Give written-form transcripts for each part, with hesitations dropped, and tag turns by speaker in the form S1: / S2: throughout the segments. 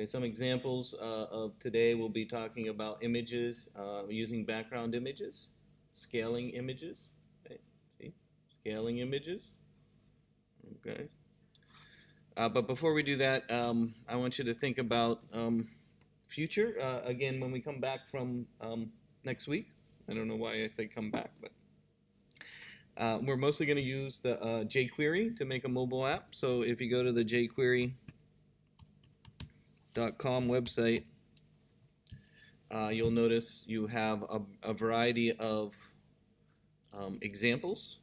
S1: Okay, some examples of today we'll be talking about images, using background images, scaling images. Okay, see, scaling images. Okay. But before we do that, I want you to think about future. Again, when we come back from next week, I don't know why I say come back, but we're mostly going to use the jQuery to make a mobile app. So if you go to the jQuery.com website, you'll notice you have a variety of examples.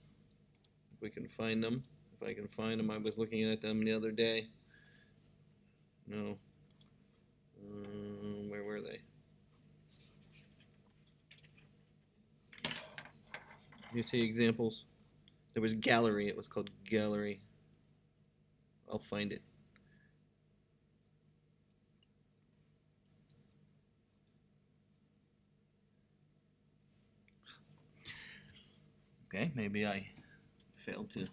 S1: If we can find them. If I can find them, I was looking at them the other day. No. Where were they? You see examples? There was gallery. It was called gallery. I'll find it. Okay, maybe I failed to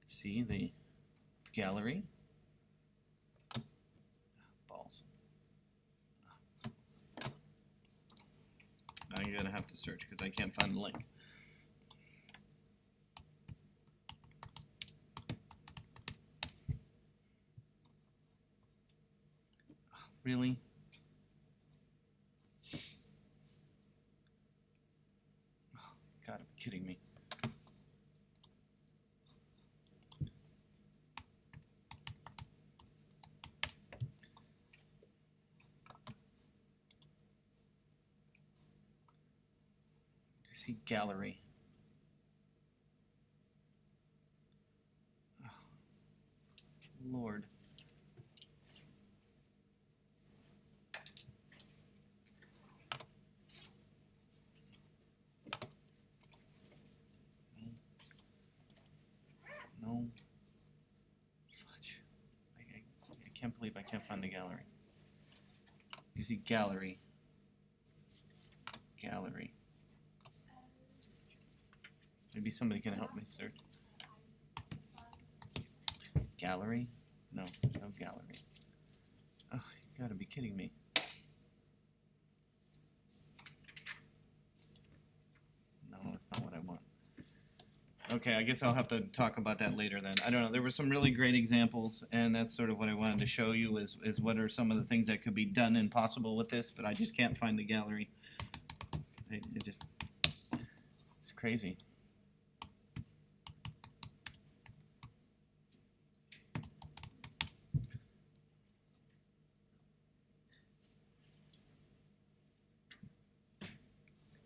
S1: see the gallery. Balls. Now you're going to have to search because I can't find the link. Really? Oh, gotta be kidding me. See gallery. Oh, Lord. No. Fudge. I can't believe I can't find the gallery. You see gallery. Gallery. Maybe somebody can help me search. Gallery? No, there's no gallery. Oh, you gotta be kidding me. No, that's not what I want. Okay, I guess I'll have to talk about that later then. I don't know. There were some really great examples, and that's sort of what I wanted to show you is what are some of the things that could be done and possible with this, but I just can't find the gallery. It's crazy.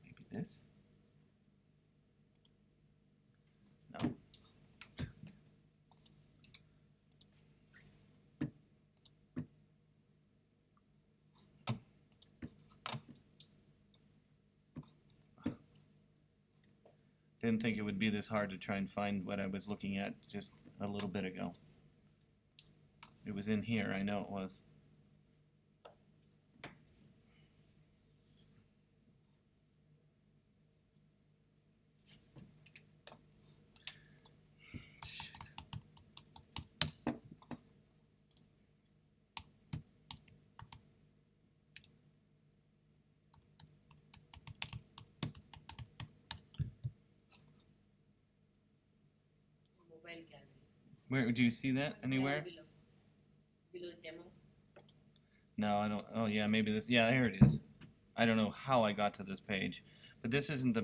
S1: Maybe this? No. Didn't think it would be this hard to try and find what I was looking at just a little bit ago. It was in here, I know it was. Where do you see that anywhere?
S2: Below demo.
S1: No, I don't. Oh yeah, maybe this. Yeah, here it is. I don't know how I got to this page, but this isn't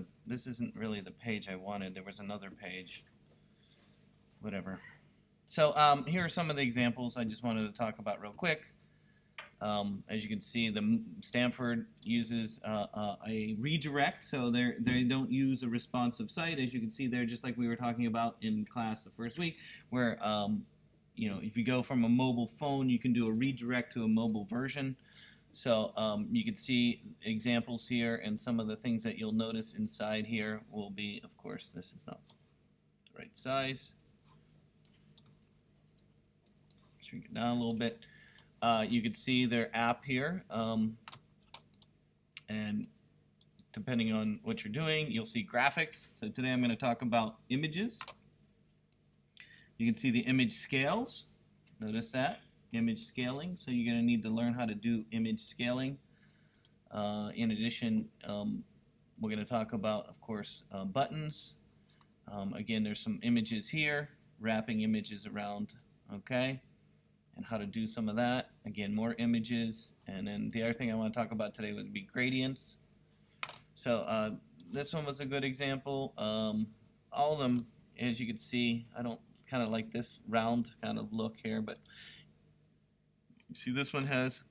S1: really the page I wanted. There was another page. Whatever. So here are some of the examples I just wanted to talk about real quick. As you can see, the Stanford uses a redirect, so they don't use a responsive site. As you can see there, just like we were talking about in class the first week, where you know, if you go from a mobile phone, you can do a redirect to a mobile version. So you can see examples here, and some of the things that you'll notice inside here will be, of course, this is not the right size. Shrink it down a little bit. You can see their app here, and depending on what you're doing, you'll see graphics. So today I'm going to talk about images. You can see the image scales. Notice that. image scaling. So you're going to need to learn how to do image scaling. In addition, we're going to talk about, of course, buttons. Again, there's some images here, wrapping images around, okay, and how to do some of that. Again, more images. And then the other thing I want to talk about today would be gradients. So this one was a good example. All of them, as you can see, I don't kind of like this round kind of look here, but see this one has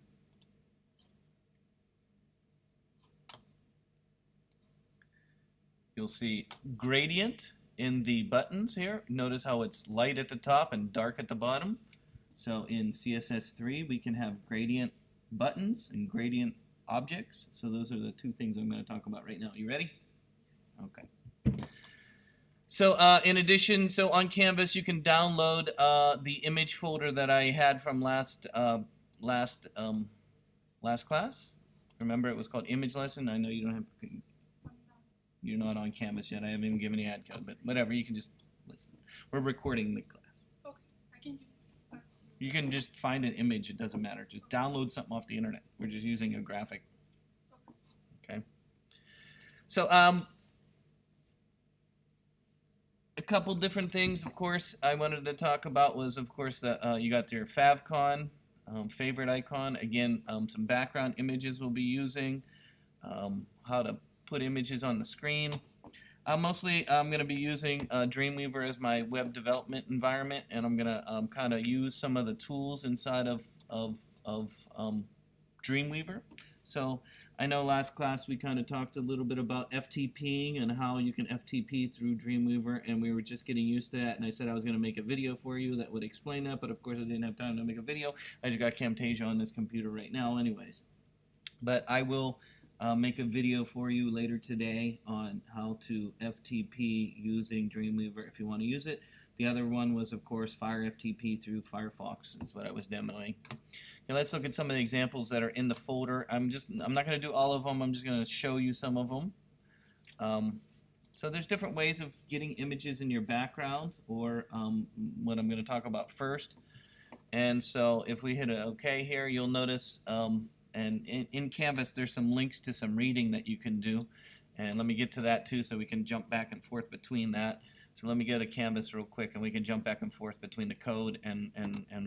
S1: you'll see gradient in the buttons here. Notice how it's light at the top and dark at the bottom. So in CSS3 we can have gradient buttons and gradient objects. So those are the two things I'm going to talk about right now. You ready? Okay. So in addition, so on Canvas you can download the image folder that I had from last class. Remember, it was called Image Lesson. I know you don't have, you're not on Canvas yet. I haven't even given you ad code, but whatever. You can just listen. We're recording the class.
S3: Okay, I can just ask you.
S1: You can just find an image. It doesn't matter. Just download something off the internet. We're just using a graphic. Okay. So a couple different things, of course, I wanted to talk about was, of course, that you got your favicon, favorite icon. Again, some background images we'll be using, how to put images on the screen. Mostly, I'm going to be using Dreamweaver as my web development environment, and I'm going to kind of use some of the tools inside of Dreamweaver. So I know last class we kind of talked a little bit about FTPing and how you can FTP through Dreamweaver, and we were just getting used to that, and I said I was going to make a video for you that would explain that, but of course I didn't have time to make a video. I just got Camtasia on this computer right now anyways. But I will make a video for you later today on how to FTP using Dreamweaver if you want to use it. The other one was, of course, Fire FTP through Firefox is what I was demoing. Now let's look at some of the examples that are in the folder. I'm not going to do all of them. I'm just going to show you some of them. So there's different ways of getting images in your background, or what I'm going to talk about first. And so if we hit a OK here, you'll notice, and in Canvas there's some links to some reading that you can do. And let me get to that too, so we can jump back and forth between that. So let me go to Canvas real quick, and we can jump back and forth between the code and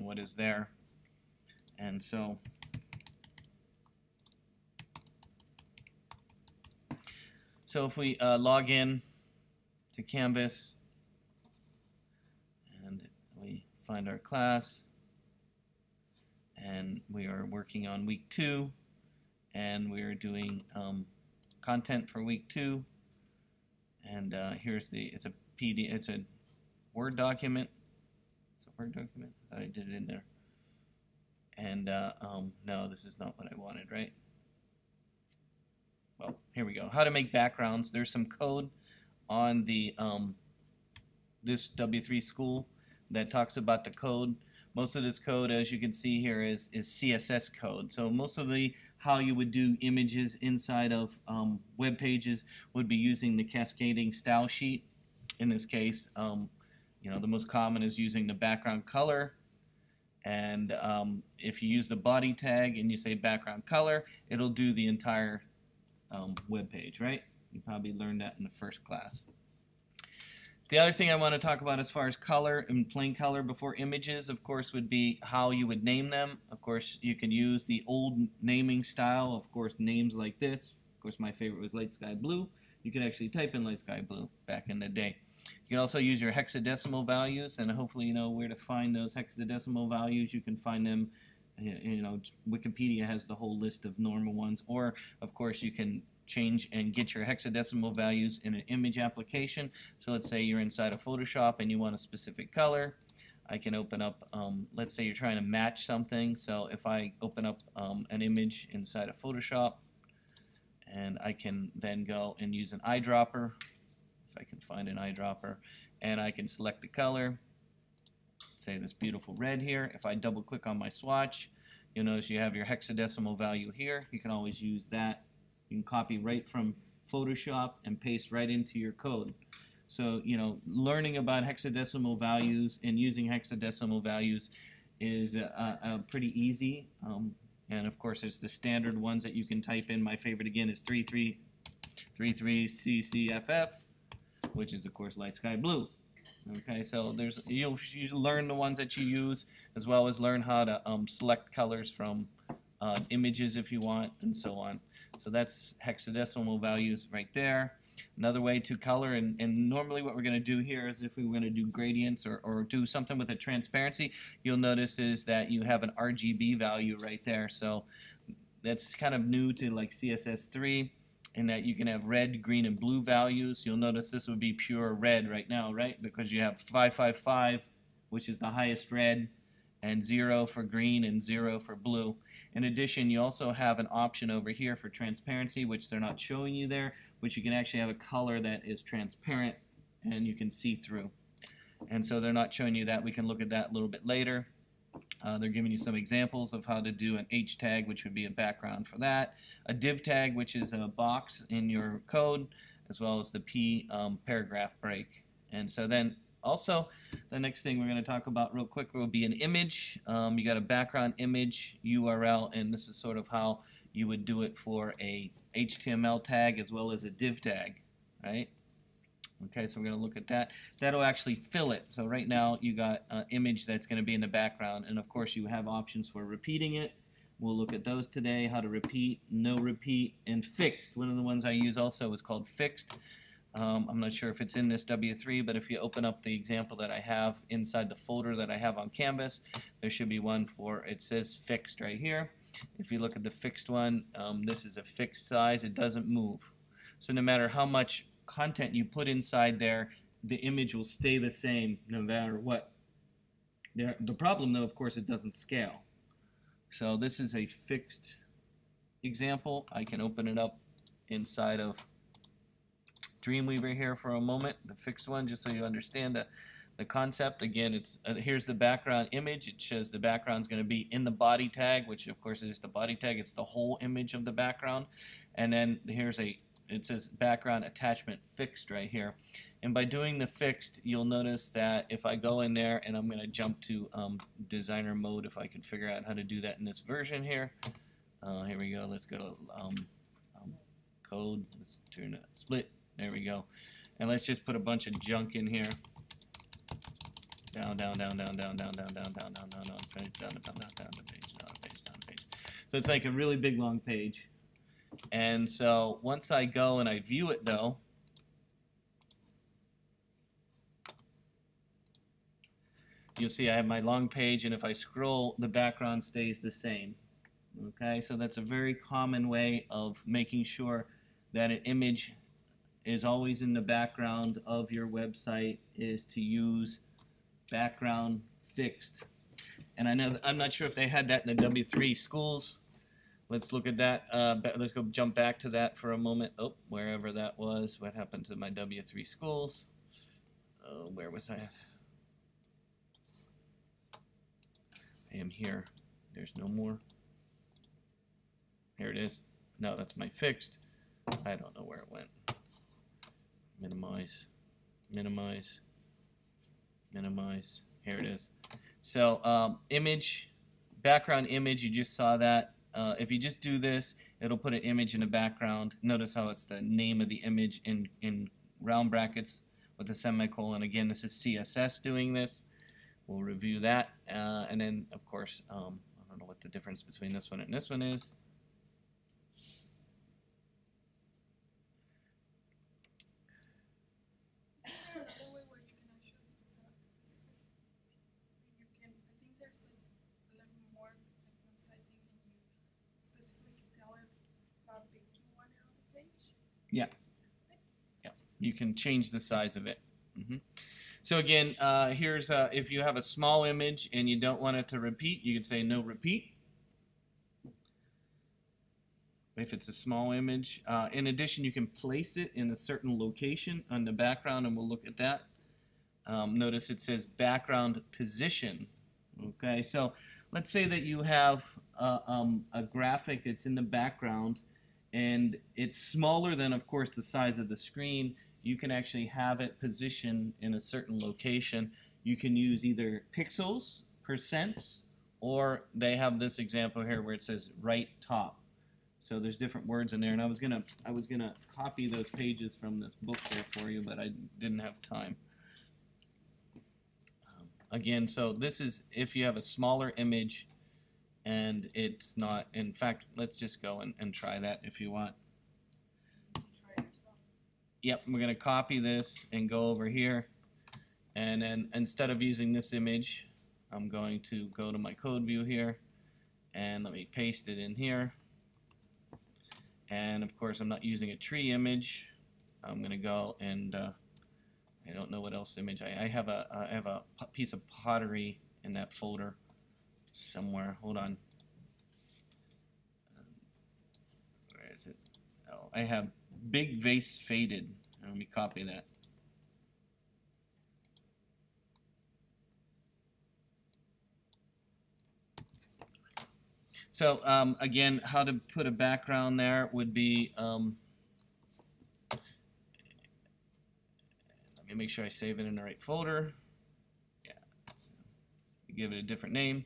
S1: what is there. And so if we log in to Canvas and we find our class, and we are working on week 2, and we are doing content for week 2, and here's it's a PD, it's a Word document. It's a Word document. I did it in there. And no, this is not what I wanted, right? Well, here we go. How to make backgrounds. There's some code on the this W3 school that talks about the code. Most of this code, as you can see here, is CSS code. So most of the how you would do images inside of web pages would be using the cascading style sheet. In this case, you know, the most common is using the background color. And if you use the body tag and you say background color, it'll do the entire web page, right? You probably learned that in the first class. The other thing I want to talk about as far as color and plain color before images, of course, would be how you would name them. Of course, you can use the old naming style, of course, names like this. Of course, my favorite was light sky blue. You could actually type in light sky blue back in the day. You can also use your hexadecimal values, and hopefully you know where to find those hexadecimal values. You can find them, you know, Wikipedia has the whole list of normal ones, or of course you can change and get your hexadecimal values in an image application. So let's say you're inside of Photoshop and you want a specific color. I can open up, let's say you're trying to match something. So if I open up an image inside of Photoshop, and I can then go and use an eyedropper. I can find an eyedropper, and I can select the color, say this beautiful red here. If I double click on my swatch, you'll notice you have your hexadecimal value here. You can always use that. You can copy right from Photoshop and paste right into your code. So, you know, learning about hexadecimal values and using hexadecimal values is pretty easy. And of course, there's the standard ones that you can type in. My favorite again is 3333 CCFF, which is of course light sky blue. Okay, so you'll learn the ones that you use, as well as learn how to select colors from images if you want, and so on. So that's hexadecimal values right there. Another way to color, and normally what we're going to do here is if we were going to do gradients or do something with a transparency, you'll notice is that you have an RGB value right there. So that's kind of new to like CSS3, in that you can have red, green, and blue values. You'll notice this would be pure red right now, right? Because you have 555, which is the highest red, and 0 for green and 0 for blue. In addition, you also have an option over here for transparency, which they're not showing you there, which you can actually have a color that is transparent and you can see through. And so they're not showing you that. We can look at that a little bit later. They're giving you some examples of how to do an H tag, which would be a background for that, a div tag, which is a box in your code, as well as the P paragraph break. And so then also, the next thing we're going to talk about real quick will be an image. You got a background image URL, and this is sort of how you would do it for a HTML tag as well as a div tag, right? Okay, so we're going to look at that. That'll actually fill it. So right now you got an image that's going to be in the background, and of course you have options for repeating it. We'll look at those today, how to repeat, no repeat, and fixed. One of the ones I use also is called fixed. I'm not sure if it's in this W3, but if you open up the example that I have inside the folder that I have on Canvas, there should be one for, it says fixed right here. If you look at the fixed one, this is a fixed size. It doesn't move. So no matter how much content you put inside there, the image will stay the same no matter what. The problem, though, of course, it doesn't scale. So this is a fixed example. I can open it up inside of Dreamweaver here for a moment, the fixed one, just so you understand the concept. Again, it's here's the background image. It shows the background's going to be in the body tag, which of course is the body tag. It's the whole image of the background. And then here's it says background attachment fixed right here. And by doing the fixed, you'll notice that if I go in there, and I'm going to jump to designer mode if I can figure out how to do that in this version here. Here we go. Let's go to code. Let's turn it split. There we go. And let's just put a bunch of junk in here. Down, down, down, down, down, down, down, down, down, down, down, down, page, down, down, down, down, page, down, page, down, page. So it's like a really big long page. And so once I go and I view it though, you'll see I have my long page, and if I scroll, the background stays the same. Okay, so that's a very common way of making sure that an image is always in the background of your website, is to use background fixed. And I know I'm not sure if they had that in the W3 schools. Let's look at that. Let's go jump back to that for a moment. Oh, wherever that was. What happened to my W3 schools? Where was I at? I am here. There's no more. Here it is. No, that's my fixed. I don't know where it went. Minimize, minimize, minimize. Here it is. So image, background image, you just saw that. If you just do this, it'll put an image in the background. Notice how it's the name of the image in round brackets with a semicolon. Again, this is CSS doing this. We'll review that. And then, of course, I don't know what the difference between this one and this one is. Yeah. Yeah. You can change the size of it. So again, here's if you have a small image and you don't want it to repeat, you can say no repeat. If it's a small image. In addition, you can place it in a certain location on the background, and we'll look at that. Notice it says background position. Okay, so let's say that you have a graphic that's in the background, and it's smaller than, of course, the size of the screen. You can actually have it positioned in a certain location. You can use either pixels, percents, or they have this example here where it says right top. So there's different words in there, and I was gonna copy those pages from this book there for you, but I didn't have time. Again, so this is if you have a smaller image and it's not. In fact, let's just go and try that if you want. Yep, we're gonna copy this and go over here, and then instead of using this image, I'm going to go to my code view here, and let me paste it in here. And of course, I'm not using a tree image. I'm gonna go and I don't know what else image. I have a piece of pottery in that folder somewhere. Hold on. Where is it? Oh, I have big vase faded. Let me copy that. So again, how to put a background there would be, let me make sure I save it in the right folder. Yeah, so give it a different name.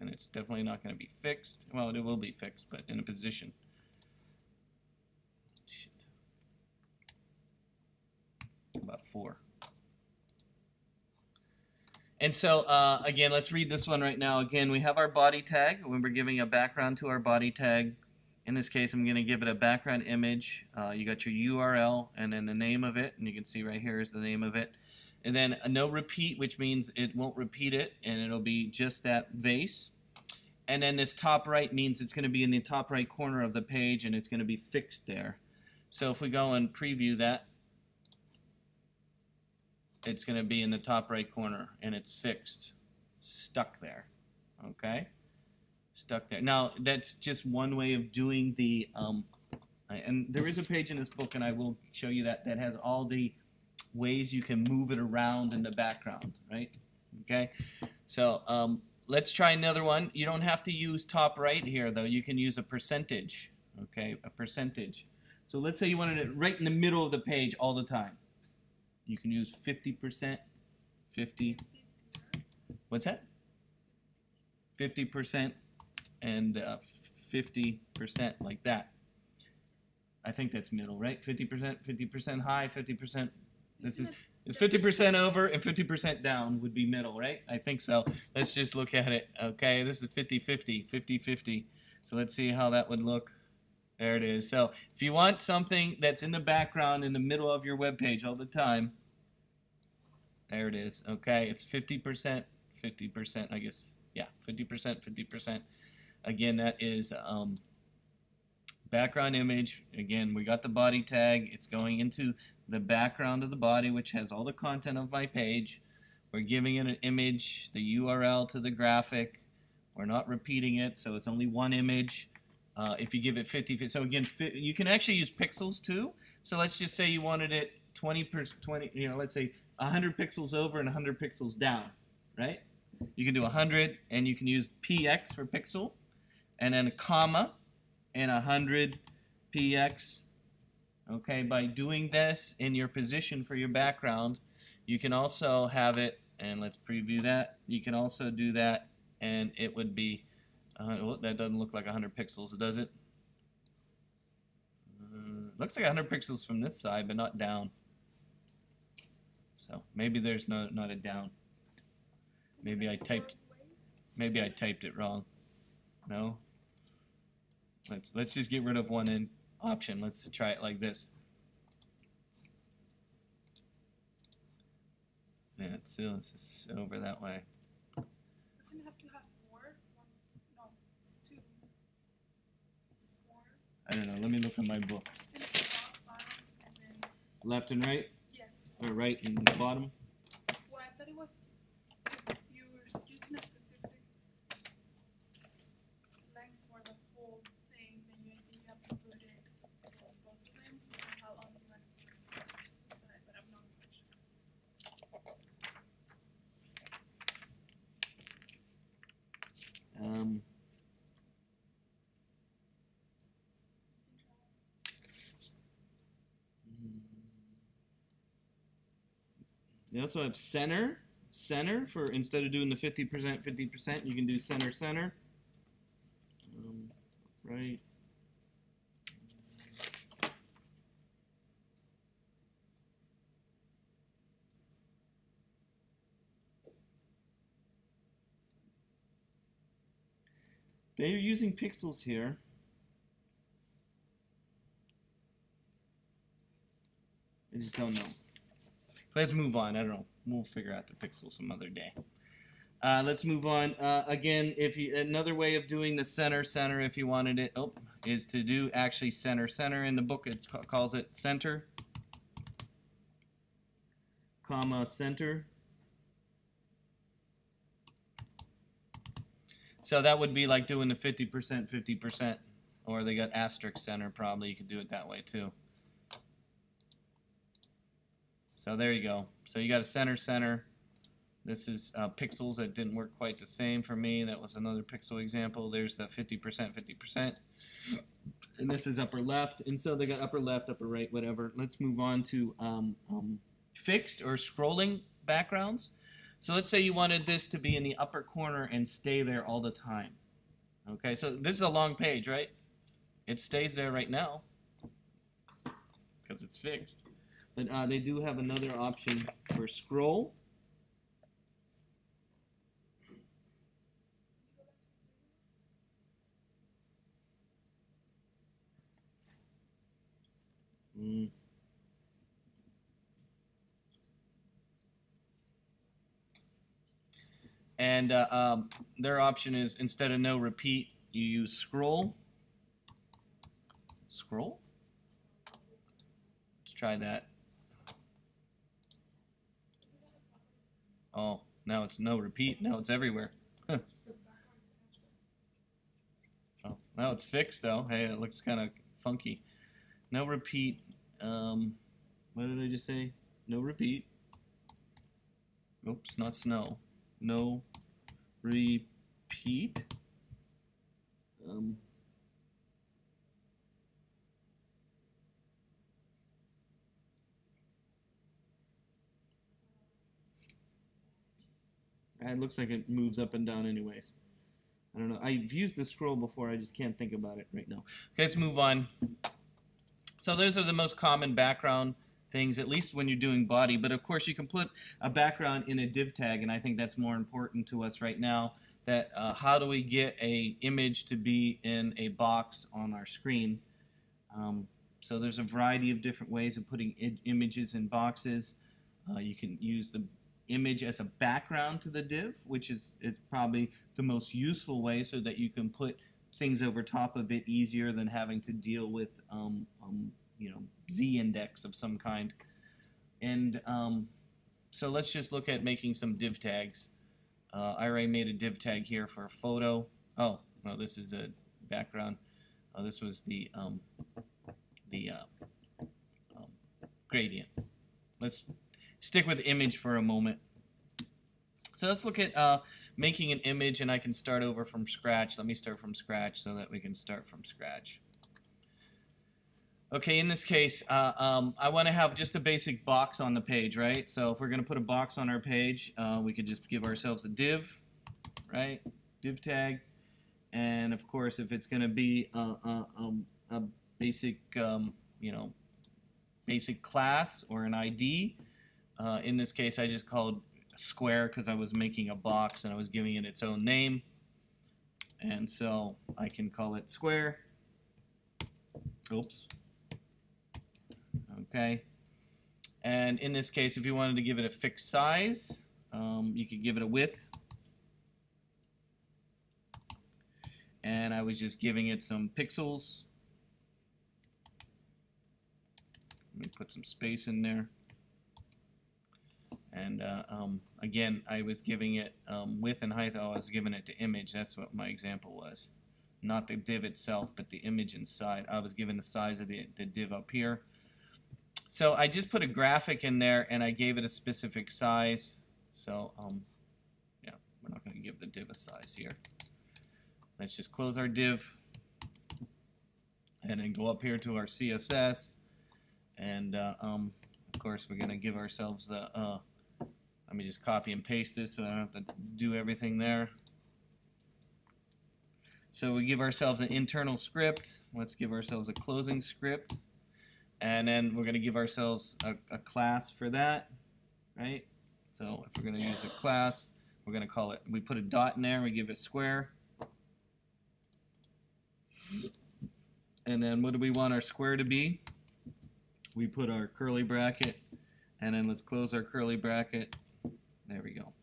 S1: And it's definitely not going to be fixed. Well, it will be fixed, but in a position. Shit. About 4. And so, again, let's read this one right now. Again, we have our body tag. When we're giving a background to our body tag, in this case, I'm going to give it a background image. You got your URL and then the name of it. And you can see right here is the name of it. And then a no repeat, which means it won't repeat it. And it'll be just that vase. And then this top right means it's going to be in the top right corner of the page. And it's going to be fixed there. So if we go and preview that, it's going to be in the top right corner, and it's fixed, stuck there, okay? Stuck there. Now, that's just one way of doing the, and there is a page in this book, and I will show you that has all the ways you can move it around in the background, right? Okay? So let's try another one. You don't have to use top right here, though. You can use a percentage, okay? A percentage. So let's say you wanted it right in the middle of the page all the time. You can use 50%, 50, what's that? 50% and 50% like that. I think that's middle, right? 50%, 50% high, 50%. This is 50% over and 50% down would be middle, right? I think so. Let's just look at it. Okay, this is 50-50, 50-50. So let's see how that would look. There it is. So if you want something that's in the background in the middle of your web page all the time, there it is. Okay, it's 50%, 50%, I guess. Yeah, 50%, 50%. Again, that is background image. Again, we got the body tag. It's going into the background of the body, which has all the content of my page. We're giving it an image, the URL to the graphic. We're not repeating it, so it's only one image. If you give it 50, so again, you can actually use pixels too. So let's just say you wanted it 20, you know, let's say 100 pixels over and 100 pixels down, right? You can do 100, and you can use px for pixel, and then a comma, and 100 px. Okay, by doing this in your position for your background, you can also have it, and let's preview that. You can also do that, and it would be. Well, that doesn't look like 100 pixels, does it? Looks like 100 pixels from this side, but not down. So maybe there's not a down. Maybe I typed it wrong. No. Let's just get rid of one option. Let's try it like this. Yeah, it's still it's over that way.
S3: Doesn't have to have 4. No, 2. 4.
S1: I don't know. Let me look at my book.
S3: And it's top, bottom, and then
S1: Left and right,
S3: yes.
S1: or right and bottom.
S3: Well, I thought it was if you were using a specific length for the whole thing, then you have to put it for both of them. How long you want to decide, but I'm not quite sure.
S1: They also have center. center for instead of doing the 50%, 50%, you can do center, center. Right. They're using pixels here. I just don't know. Let's move on. I don't know. We'll figure out the pixels some other day. Let's move on. Again, another way of doing the center, center, if you wanted it, is to do actually center, center. In the book, it calls it center, comma, center. So that would be like doing the 50%, 50%, or they got asterisk center probably. You could do it that way too. So there you go. So you got a center, center. This is pixels. That didn't work quite the same for me. That was another pixel example. There's the 50%, 50%. And this is upper left. And so they got upper left, upper right, whatever. Let's move on to fixed or scrolling backgrounds. So let's say you wanted this to be in the upper corner and stay there all the time. Okay, so this is a long page, right? It stays there right now because it's fixed. But they do have another option for scroll. And their option is instead of no repeat, you use scroll. Scroll? Let's try that. Oh, now it's no repeat. Now it's everywhere. Oh, now it's fixed though. Hey, it looks kind of funky. No repeat. What did I just say? No repeat. Oops, not snow. No repeat. It looks like it moves up and down anyways. I don't know. I've used the scroll before. I just can't think about it right now. Okay, let's move on. So those are the most common background things, at least when you're doing body. But of course, you can put a background in a div tag, and I think that's more important to us right now. That how do we get a image to be in a box on our screen? So there's a variety of different ways of putting images in boxes. You can use the image as a background to the div, which is probably the most useful way, so that you can put things over top of it easier than having to deal with you know, z-index of some kind. And so let's just look at making some div tags. I already made a div tag here for a photo. Oh, no, this is a background. This was the gradient. Let's stick with image for a moment. So let's look at making an image, and I can start over from scratch. Let me start from scratch so that we can start from scratch. Okay, in this case, I want to have just a basic box on the page, right? So if we're going to put a box on our page, we could just give ourselves a div, right? Div tag. And of course, if it's going to be a basic, you know, basic class or an ID, in this case, I just called square because I was making a box and I was giving it its own name. And so I can call it square. Oops. Okay. And in this case, if you wanted to give it a fixed size, you could give it a width. And I was just giving it some pixels. Let me put some space in there. And again, I was giving it width and height. I was giving it to image. That's what my example was. Not the div itself, but the image inside. I was given the size of the div up here. So I just put a graphic in there, and I gave it a specific size. So yeah, we're not going to give the div a size here. Let's just close our div, and then go up here to our CSS. And of course, we're going to give ourselves the Let me just copy and paste this so I don't have to do everything there. So we give ourselves an internal script. Let's give ourselves a closing script. And then we're going to give ourselves a class for that, right? So if we're going to use a class, we're going to call it, we put a dot in there, we give it square. And then what do we want our square to be? We put our curly bracket, and then let's close our curly bracket. There we go.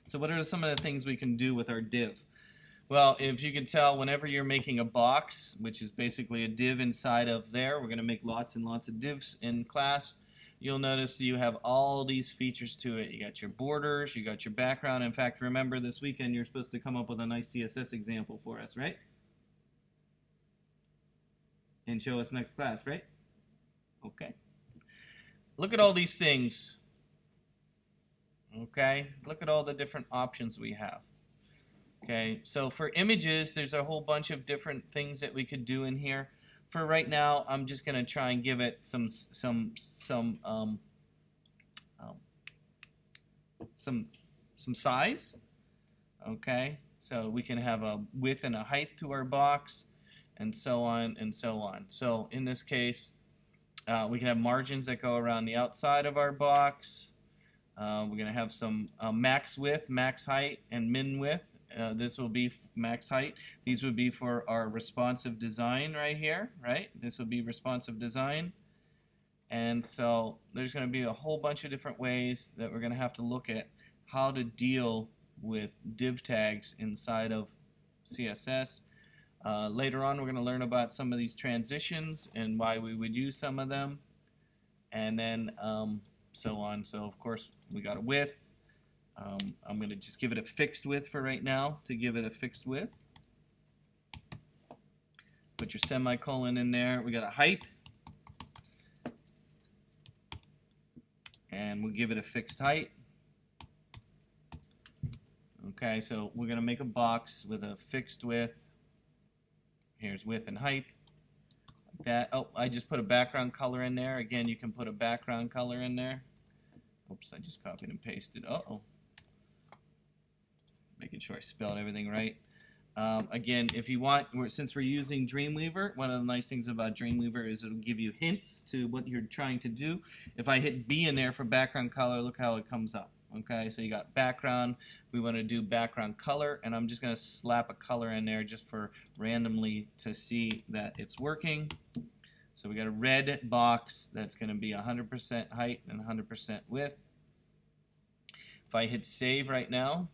S1: So what are some of the things we can do with our div? Well, if you can tell, whenever you're making a box, which is basically a div inside of there, we're going to make lots and lots of divs in class. You'll notice you have all these features to it. You got your borders, you got your background. In fact, remember this weekend you're supposed to come up with a nice CSS example for us, right? And show us next class, right? Okay. Look at all these things. Okay, look at all the different options we have. Okay, so for images, there's a whole bunch of different things that we could do in here. For right now, I'm just going to try and give it some size. Okay, so we can have a width and a height to our box, and so on and so on. So in this case, we can have margins that go around the outside of our box. We're going to have some max width, max height, and min width. This will be max height. These would be for our responsive design right here, right? This will be responsive design. And so there's going to be a whole bunch of different ways that we're going to have to look at how to deal with div tags inside of CSS. Later on, we're going to learn about some of these transitions and why we would use some of them. And then so on. So of course, we got a width. I'm going to just give it a fixed width for right now to give it a fixed width. Put your semicolon in there. We got a height. And we'll give it a fixed height. Okay, so we're going to make a box with a fixed width. Here's width and height. Like that. Oh, I just put a background color in there. Again, you can put a background color in there. Oops, I just copied and pasted. Uh-oh. Making sure I spelled everything right. Again, if you want, since we're using Dreamweaver, one of the nice things about Dreamweaver is it'll give you hints to what you're trying to do. If I hit B in there for background color, look how it comes up. Okay, so you got background. We want to do background color, and I'm just going to slap a color in there just for randomly to see that it's working. So we got a red box that's going to be 100% height and 100% width. If I hit save right now,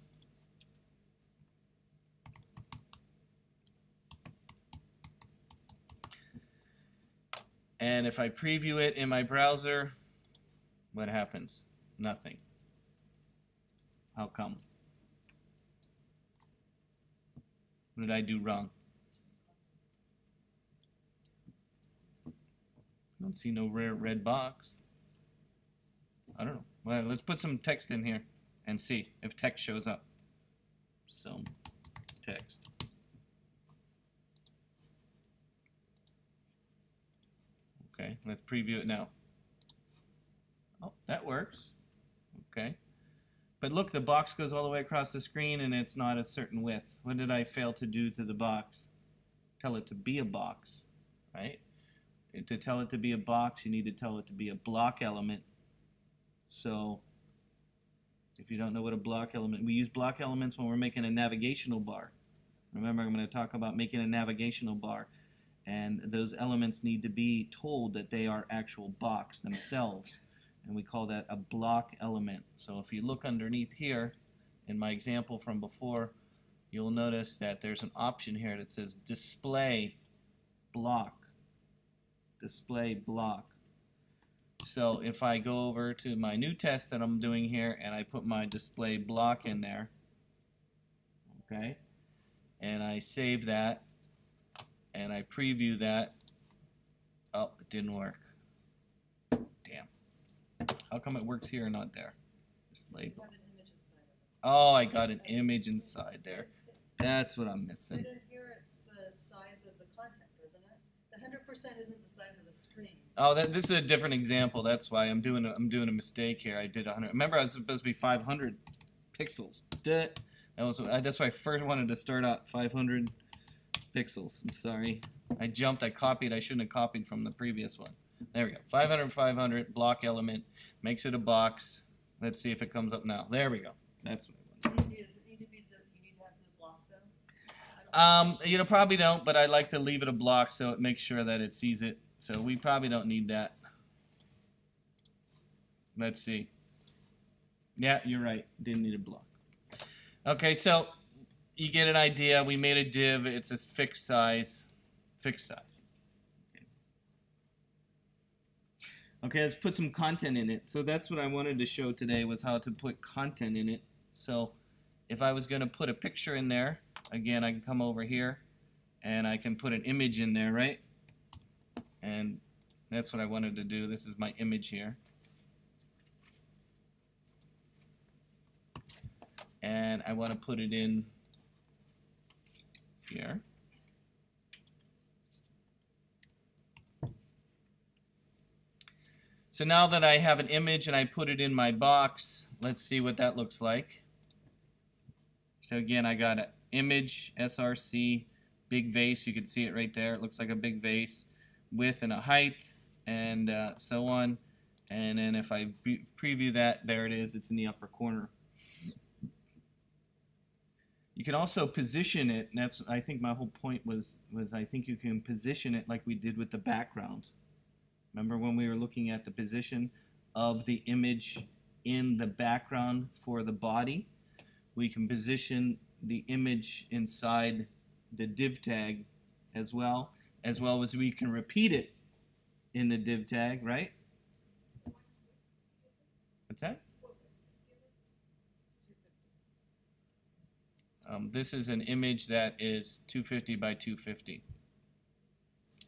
S1: and if I preview it in my browser, what happens? Nothing. How come? What did I do wrong? I don't see no rare red box. I don't know. Well, let's put some text in here and see if text shows up. Some text. Okay, let's preview it now. Oh, that works. Okay. But look, the box goes all the way across the screen and it's not a certain width. What did I fail to do to the box? Tell it to be a box, right? And to tell it to be a box, you need to tell it to be a block element. So if you don't know what a block element, we use block elements when we're making a navigational bar. Remember, I'm going to talk about making a navigational bar. And those elements need to be told that they are actual box themselves. And we call that a block element. So if you look underneath here, in my example from before, you'll notice that there's an option here that says display block. Display block. So if I go over to my new test that I'm doing here and I put my display block in there, okay, and I save that and I preview that, oh, it didn't work. Damn. How come it works here and not there? Display block. Oh, I got an image inside there. That's what I'm missing.
S4: But in here it's the size of the content, isn't it? 100% isn't the size of the screen.
S1: Oh, this is a different example. That's why I'm doing a mistake here. I did 100. Remember, I was supposed to be 500 pixels. That's why I first wanted to start out 500 pixels. I'm sorry. I jumped. I copied. I shouldn't have copied from the previous one. There we go. 500, 500 block element makes it a box. Let's see if it comes up now. There we go. That's what I want.
S4: Does it need to be? You need to have the block though.
S1: You know, probably don't, but I like to leave it a block so it makes sure that it sees it. So we probably don't need that. Let's see. Yeah, you're right. Didn't need a block. Okay, so you get an idea. We made a div. It's a fixed size. Fixed size. Okay, let's put some content in it. So that's what I wanted to show today, was how to put content in it. So if I was going to put a picture in there, again, I can come over here and I can put an image in there, right? And that's what I wanted to do. This is my image here. And I want to put it in here. So now that I have an image and I put it in my box, let's see what that looks like. So again, I got an image, src, big vase. You can see it right there. It looks like a big vase, width and a height, and so on. And then if I preview that, there it is. It's in the upper corner. You can also position it, and that's, I think my whole point was I think you can position it like we did with the background. Remember when we were looking at the position of the image in the background for the body? We can position the image inside the div tag as well as we can repeat it in the div tag, right? What's that? This is an image that is 250 by 250.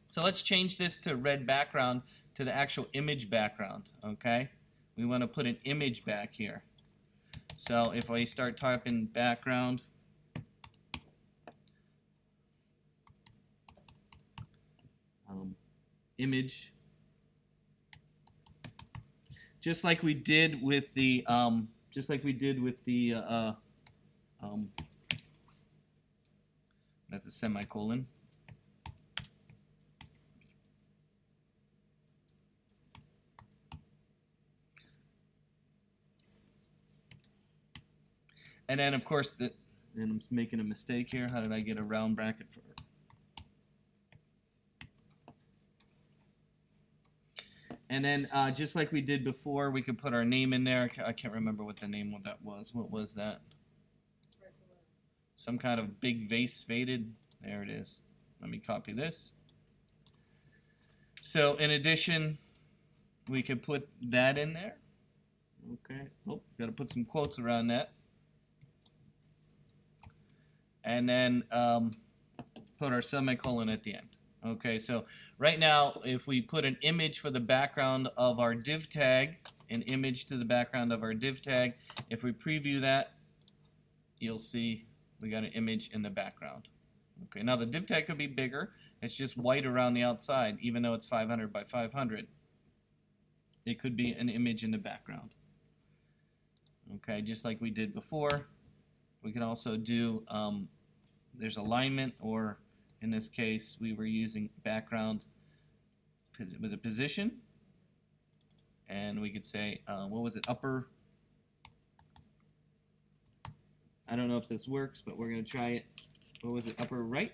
S1: So let's change this to red background to the actual image background, okay? We want to put an image back here. So if I start typing background, image, just like we did with the that's a semicolon. And then, of course, and I'm making a mistake here. How did I get a round bracket for it? And then, just like we did before, we could put our name in there. I can't remember what the name of that was. What was that? Some kind of big vase faded. There it is. Let me copy this. So, in addition, we could put that in there. Okay. Oh, got to put some quotes around that. And then put our semicolon at the end. Okay, so right now, if we put an image for the background of our div tag, an image to the background of our div tag, if we preview that, you'll see we got an image in the background. Okay, now the div tag could be bigger. It's just white around the outside, even though it's 500 by 500. It could be an image in the background. Okay, just like we did before. We can also do, there's alignment, or in this case, we were using background. It was a position. And we could say, what was it, upper? I don't know if this works, but we're going to try it. What was it, upper right?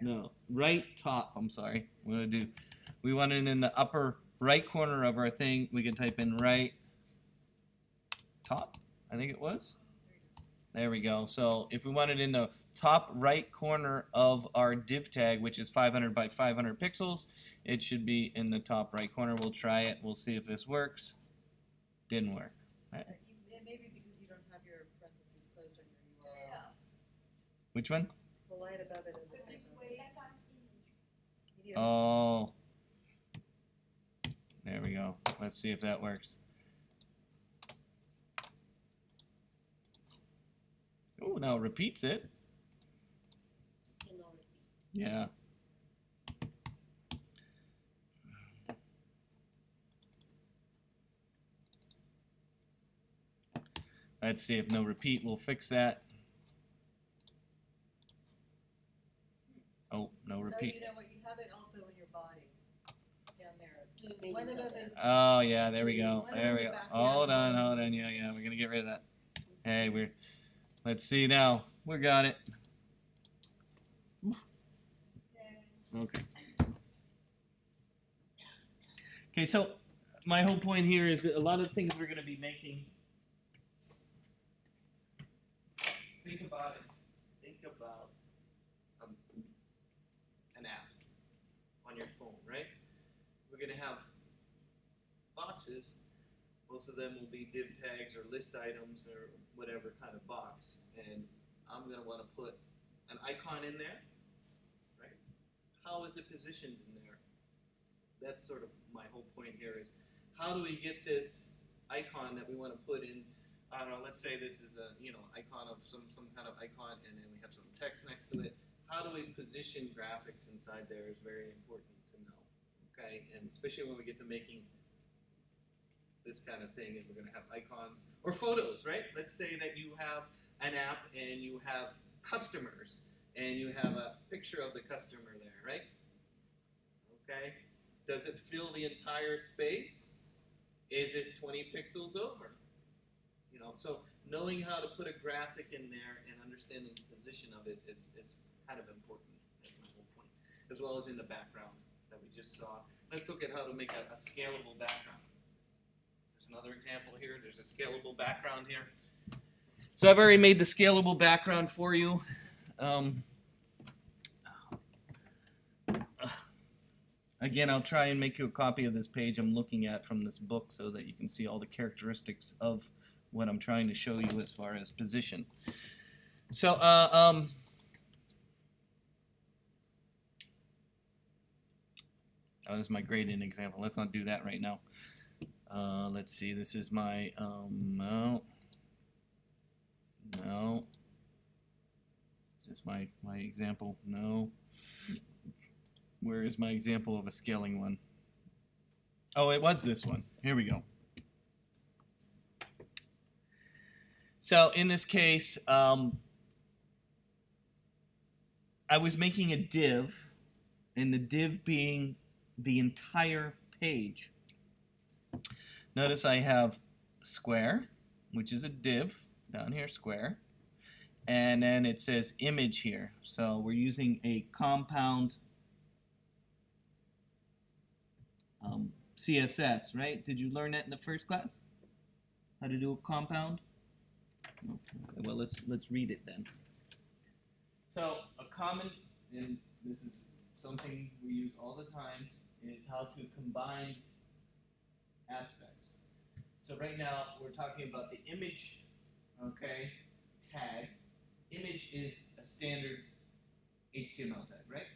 S1: No, right top, I'm sorry. We want it in the upper right corner of our thing. We can type in right top, I think it was. There we go. So if we want it in the top right corner of our div tag, which is 500 by 500 pixels, it should be in the top right corner. We'll try it. We'll see if this works. Didn't work. Right.
S4: It may be because you don't have your parentheses closed on your URL.
S1: Which one?
S4: The light above it.
S1: Oh. There we go. Let's see if that works. Oh, now it repeats it. Yeah. Let's see if no repeat will fix that. Oh, no
S4: So
S1: repeat.
S4: you know what, you have it also in your body, down there.
S2: So maybe
S4: One of them
S2: something.
S4: is,
S1: Oh yeah, there we go.
S4: One of
S1: There
S4: them's
S1: we
S4: a
S1: go.
S4: background.
S1: Hold on. Yeah, we're gonna get rid of that. Hey, let's see now. We got it. Okay. Okay, so my whole point here is that a lot of things we're gonna be making. Think about it. Think about an app on your phone, right? We're gonna have boxes. Most of them will be div tags or list items or whatever kind of box. And I'm going to want to put an icon in there, right? How is it positioned in there? That's sort of my whole point here is how do we get this icon that we want to put in? I don't know, let's say this is a, icon of some kind of icon and then we have some text next to it. How do we position graphics inside there is very important to know, okay? And especially when we get to making this kind of thing, and we're going to have icons or photos, right? Let's say that you have an app and you have customers and you have a picture of the customer there, right? Okay. Does it fill the entire space? Is it 20 pixels over? So knowing how to put a graphic in there and understanding the position of it is kind of important. That's my whole point. As well as in the background that we just saw. Let's look at how to make a scalable background. Another example here, there's a scalable background here. So I've already made the scalable background for you. Again, I'll try and make you a copy of this page I'm looking at from this book so that you can see all the characteristics of what I'm trying to show you as far as position. So, oh, this is my grading example. Let's not do that right now. Let's see, this is my, no. Is this my example? No. Where is my example of a scaling one? Oh, it was this one. Here we go. So in this case, I was making a div, and the div being the entire page. Notice I have square, which is a div down here, square, and then it says image here. So we're using a compound CSS, right? Did you learn that in the first class? How to do a compound? Okay, well, let's read it then. So a common, and this is something we use all the time, is how to combine aspects. So right now we're talking about the image, okay, tag. Image is a standard HTML tag, right?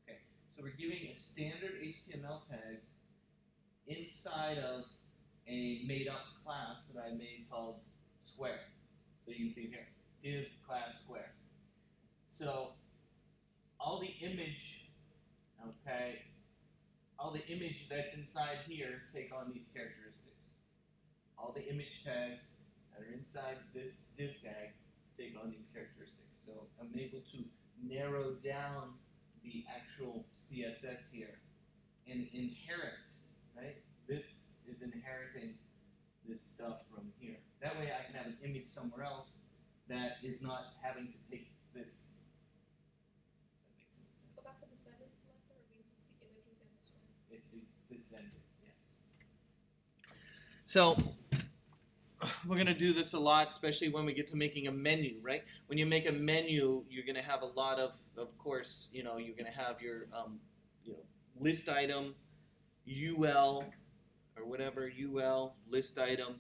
S1: Okay, so we're giving a standard HTML tag inside of a made-up class that I made called square. So you can see here, div class square. So all the image, okay, all the image that's inside here take on these characteristics. All the image tags that are inside this div tag take on these characteristics. So I'm able to narrow down the actual CSS here and inherit, right? This is inheriting this stuff from here. That way I can have an image somewhere else that is not having to take this. That makes any sense.
S3: Go back to the seventh letter, or means it's the image within this one.
S1: It's descendant, yes. So we're going to do this a lot, especially when we get to making a menu, right? When you make a menu, you're going to have a lot of course, you're going to have your, list item, UL, or whatever, UL, list item,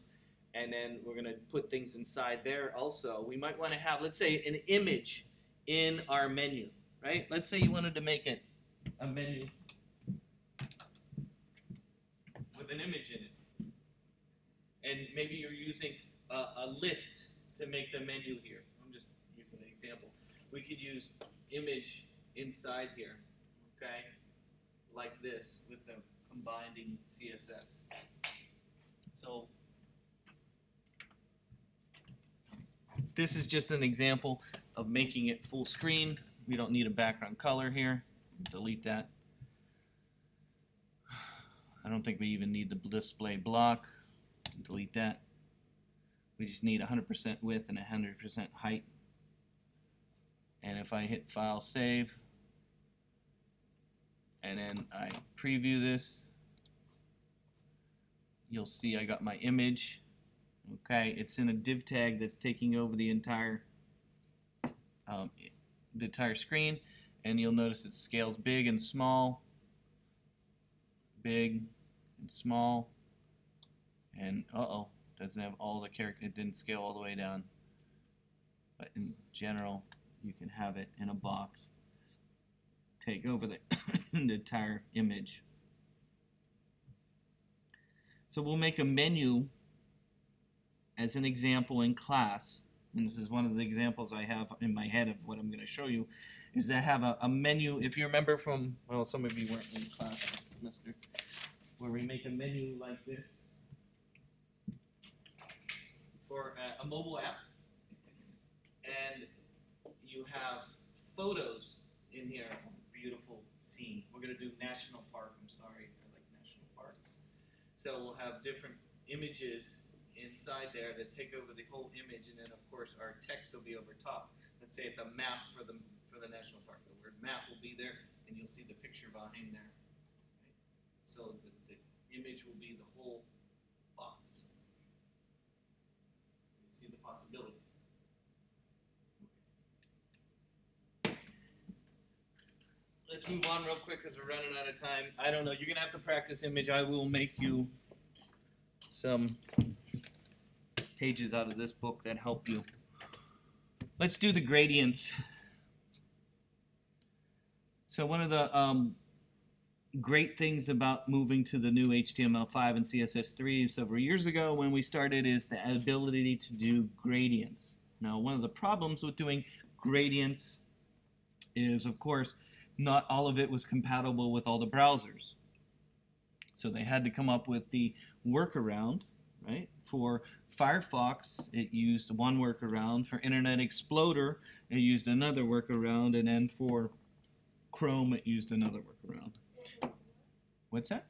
S1: and then we're going to put things inside there also. We might want to have, let's say, an image in our menu, right? Let's say you wanted to make it a menu with an image in it. And maybe you're using a list to make the menu here. I'm just using an example. We could use image inside here, okay? Like this with the combining CSS. So This is just an example of making it full screen. We don't need a background color here. Delete that. I don't think we even need the display block. Delete that. We just need 100% width and 100% height. And if I hit File, Save, and then I preview this, you'll see I got my image. Okay, it's in a div tag that's taking over the entire screen, and you'll notice it scales big and small, big and small, and doesn't have all the character. It didn't scale all the way down, but in general, you can have it in a box, take over the entire image. So we'll make a menu as an example in class, and this is one of the examples I have in my head of what I'm going to show you, is that I have a menu. If you remember from, well, some of you weren't in class this semester, where we make a menu like this for a mobile app, and you have photos in here. Beautiful scene. We're going to do National Park. I'm sorry, I like national parks. So we'll have different images inside there that take over the whole image, and then of course our text will be over top. Let's say it's a map for the national park. The word map will be there, and you'll see the picture behind there. Right? So the image will be the whole box. You see the possibility. Let's move on real quick because we're running out of time. I don't know. You're gonna have to practice image. I will make you some pages out of this book that help you. Let's do the gradients. So one of the great things about moving to the new HTML5 and CSS3 several years ago when we started is the ability to do gradients. Now, one of the problems with doing gradients is, of course, not all of it was compatible with all the browsers. So they had to come up with the workaround, right? For Firefox, it used one workaround. For Internet Explorer, it used another workaround. And then for Chrome, it used another workaround. What's that?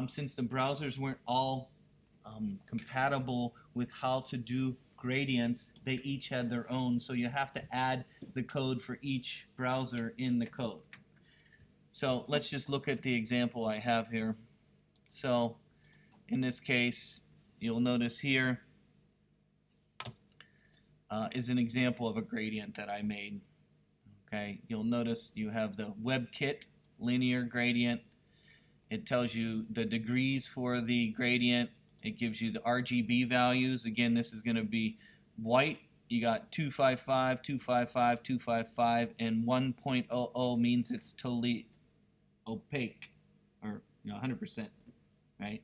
S1: Since the browsers weren't all compatible with how to do gradients, they each had their own. So you have to add the code for each browser in the code. So let's just look at the example I have here. So in this case, you'll notice here is an example of a gradient that I made. Okay, you'll notice you have the WebKit linear gradient. It tells you the degrees for the gradient. It gives you the RGB values. Again, this is going to be white. You got 255, 255, 255, and 1.00 means it's totally opaque, or 100%, right?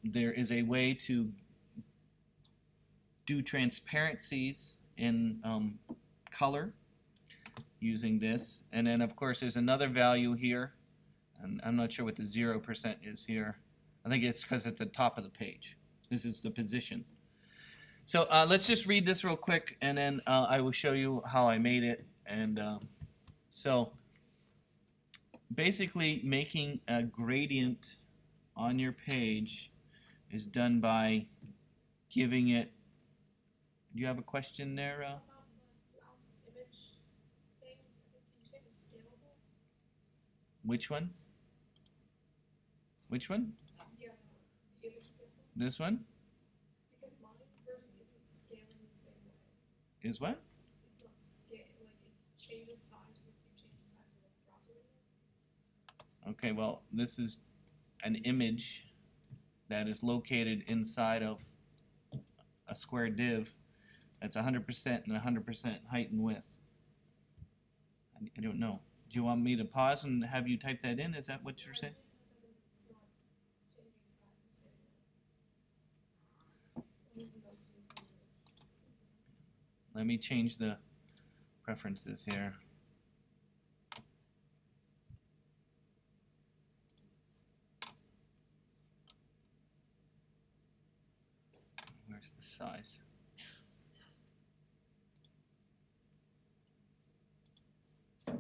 S1: There is a way to do transparencies in color using this, and then of course there's another value here, and I'm not sure what the 0% is here. I think it's because it's at the top of the page. This is the position. So let's just read this real quick, and then I will show you how I made it. And so basically making a gradient on your page is done by giving it. Do you have a question there? Which one? Which one? This one?
S3: Because my version isn't scaling the same way.
S1: Is what?
S3: It's not scaling, like it changes size with you change the size of the browser window.
S1: Okay, well, this is an image that is located inside of a square div that's 100% and 100% height and width. I don't know. Do you want me to pause and have you type that in? Is that what you're saying? Let me change the preferences here. Where's the size. I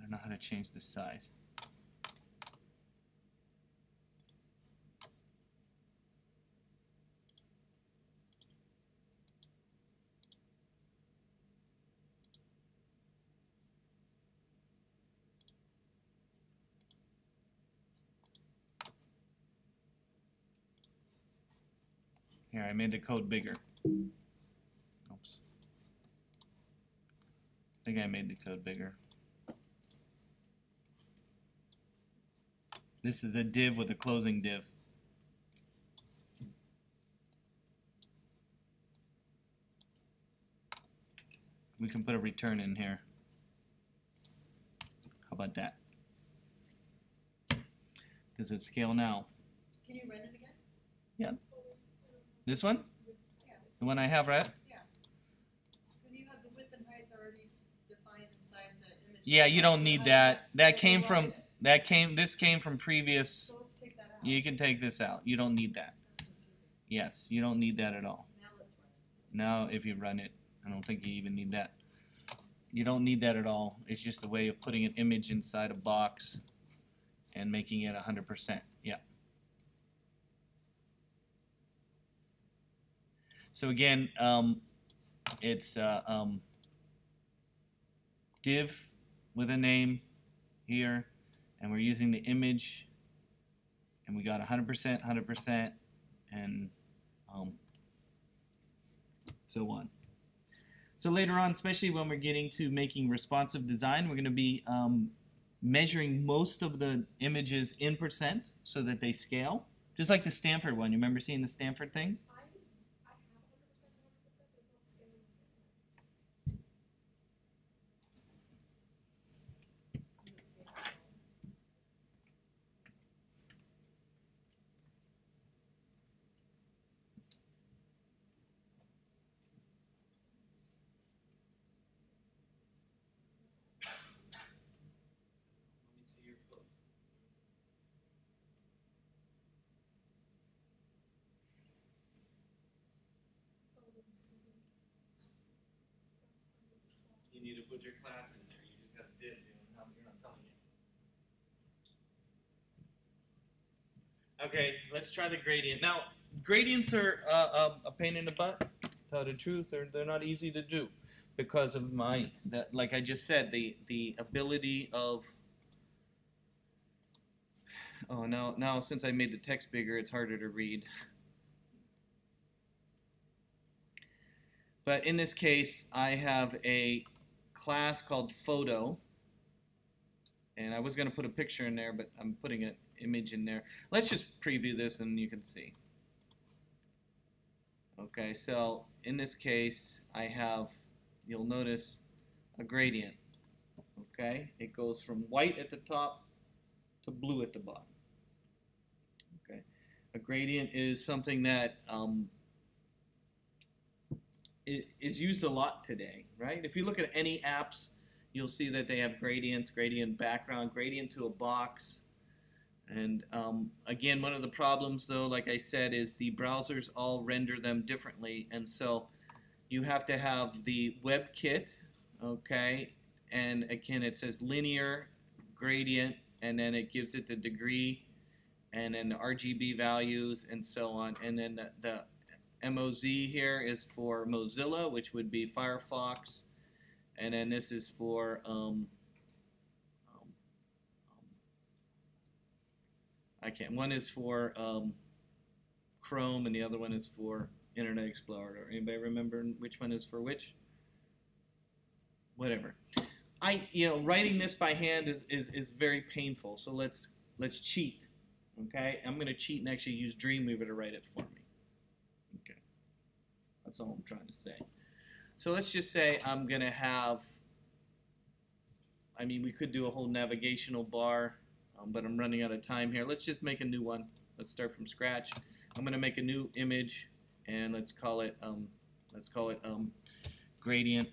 S1: don't know how to change the size. Here, I made the code bigger. Oops. I think I made the code bigger. This is a div with a closing div. We can put a return in here. How about that? Does it scale now?
S4: Can you run it again?
S1: Yeah. This one?
S4: Yeah.
S1: The one I have, right?
S4: Yeah. Because you have the width and height already defined inside the image.
S1: Yeah, you don't need that. That came from
S4: Override it.
S1: this came from previous.
S4: So let's take that out.
S1: You can take this out. You don't need that.
S4: That's confusing.
S1: Yes, you don't need that at all.
S4: Now let's run it.
S1: Now if you run it, I don't think you even need that. You don't need that at all. It's just a way of putting an image inside a box and making it 100%. Yeah. So again, it's div with a name here, and we're using the image, and we got 100%, 100%, and so on. So later on, especially when we're getting to making responsive design, we're going to be measuring most of the images in percent so that they scale, just like the Stanford one. You remember seeing the Stanford thing?
S3: I have 100%, there's not scaling the same way.
S1: You need to put your class in there. You just got a div. You're not telling it. Okay, let's try the gradient. Now, gradients are a pain in the butt. To tell the truth, they're not easy to do because of like I just said, the ability of. Oh, now since I made the text bigger, it's harder to read. But in this case, I have a class called photo, and I was going to put a picture in there, but I'm putting an image in there. Let's just preview this and you can see. Okay, so in this case, I have, you'll notice, a gradient. Okay, it goes from white at the top to blue at the bottom. Okay, a gradient is something that is used a lot today, right? If you look at any apps, you'll see that they have gradients, gradient background, gradient to a box. And again, one of the problems, though, like I said, is the browsers all render them differently. And so you have to have the WebKit, okay? And again, it says linear, gradient, and then it gives it the degree, and then the RGB values, and so on. And then the MOZ here is for Mozilla, which would be Firefox, and then this is for one is for Chrome, and the other one is for Internet Explorer. Anybody remember which one is for which? Whatever. Writing this by hand is very painful. So let's cheat. Okay, I'm going to cheat and actually use Dreamweaver to write it for me. Okay, that's all I'm trying to say. So let's just say I'm going to have. We could do a whole navigational bar, but I'm running out of time here. Let's just make a new one. Let's start from scratch. I'm going to make a new image, and let's call it gradient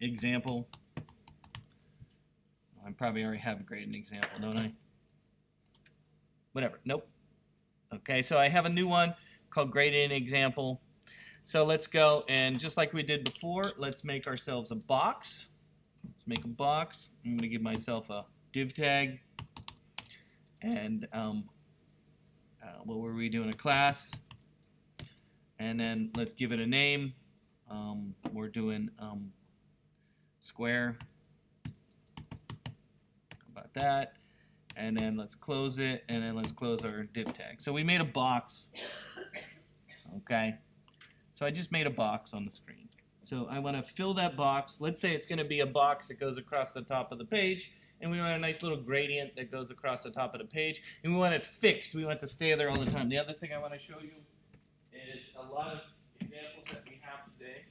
S1: example. I I probably already have a graded example, don't I? Whatever. Nope. Okay, so I have a new one called graded example. So let's go, and just like we did before, let's make ourselves a box. Let's make a box. I'm going to give myself a div tag. And what were we doing? A class. And then let's give it a name. We're doing square. How about that? And then let's close it, and then let's close our div tag. So we made a box. Okay. So I just made a box on the screen. So I want to fill that box. Let's say it's going to be a box that goes across the top of the page, and we want a nice little gradient that goes across the top of the page, and we want it fixed. We want it to stay there all the time. The other thing I want to show you is a lot of examples that we have today.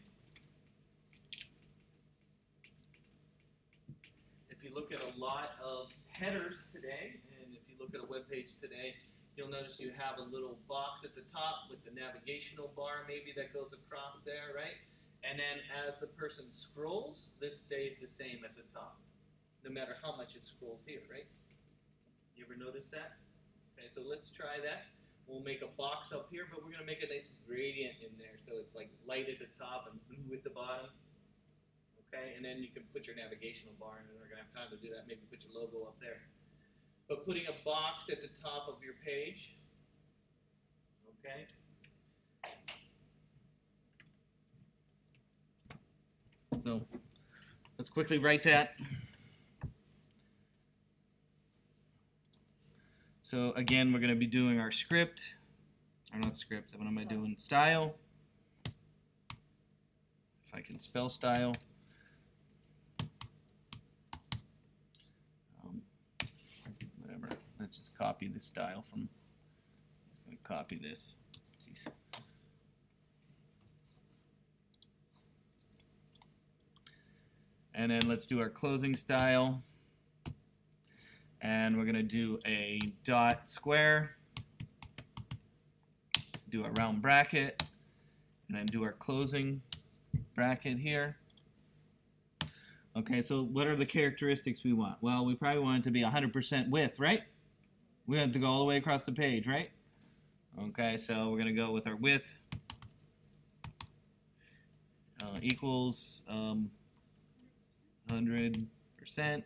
S1: If you look at a lot of headers today, and if you look at a web page today, you'll notice you have a little box at the top with the navigational bar maybe that goes across there, right? And then as the person scrolls, this stays the same at the top, no matter how much it scrolls here, right? You ever notice that? Okay, so let's try that. We'll make a box up here, but we're going to make a nice gradient in there, so it's like light at the top and blue at the bottom. Okay, and then you can put your navigational bar in, and we're going to have time to do that. Maybe put your logo up there. But putting a box at the top of your page, okay? So let's quickly write that. So again, we're going to be doing our script, or not script, what am I doing? Style. If I can spell style. Let's just copy the style from, just going to copy this. Jeez. And then let's do our closing style. And we're going to do a dot square, do a round bracket, and then do our closing bracket here. Okay, so what are the characteristics we want? Well, we probably want it to be 100% width, right? We have to go all the way across the page, right? Okay, so we're going to go with our width equals 100%.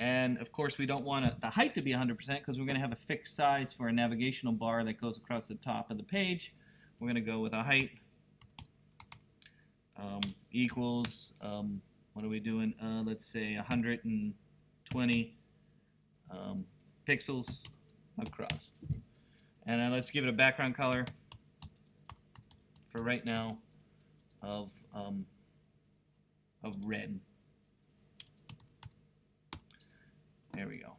S1: And of course, we don't want the height to be 100% because we're going to have a fixed size for a navigational bar that goes across the top of the page. We're going to go with a height equals, what are we doing? Let's say 120 pixels across. And then let's give it a background color for right now of red. There we go.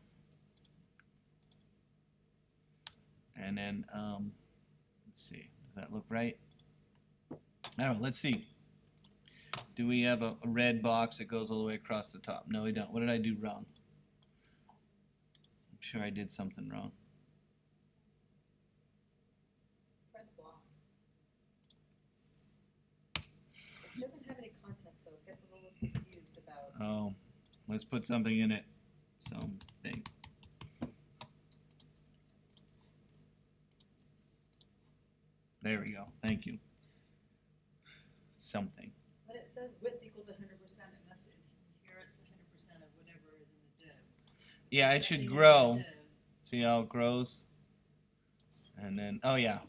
S1: And then let's see, does that look right? Oh, let's see. Do we have a red box that goes all the way across the top? No, we don't. What did I do wrong? I'm sure I did something wrong.
S4: Red block. It doesn't have any content, so it gets a little confused about.
S1: Oh, let's put something in it. Something. There we go. Thank you. Something.
S4: When it says width equals 100%, it must inherit 100% of whatever is in the div.
S1: Yeah, it should grow. See how it grows? And then, oh yeah.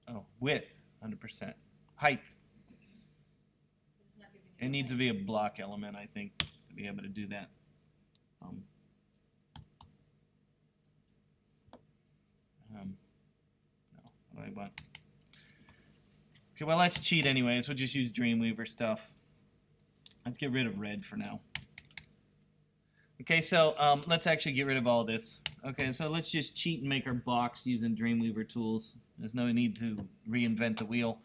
S1: Oh, width, 100%. Height. It needs to be a block element, I think, to be able to do that. No, what do I want? Okay, well, let's cheat anyways. We'll just use Dreamweaver stuff. Let's get rid of red for now. Okay, so let's actually get rid of all this. Okay, so let's just cheat and make our box using Dreamweaver tools. There's no need to reinvent the wheel.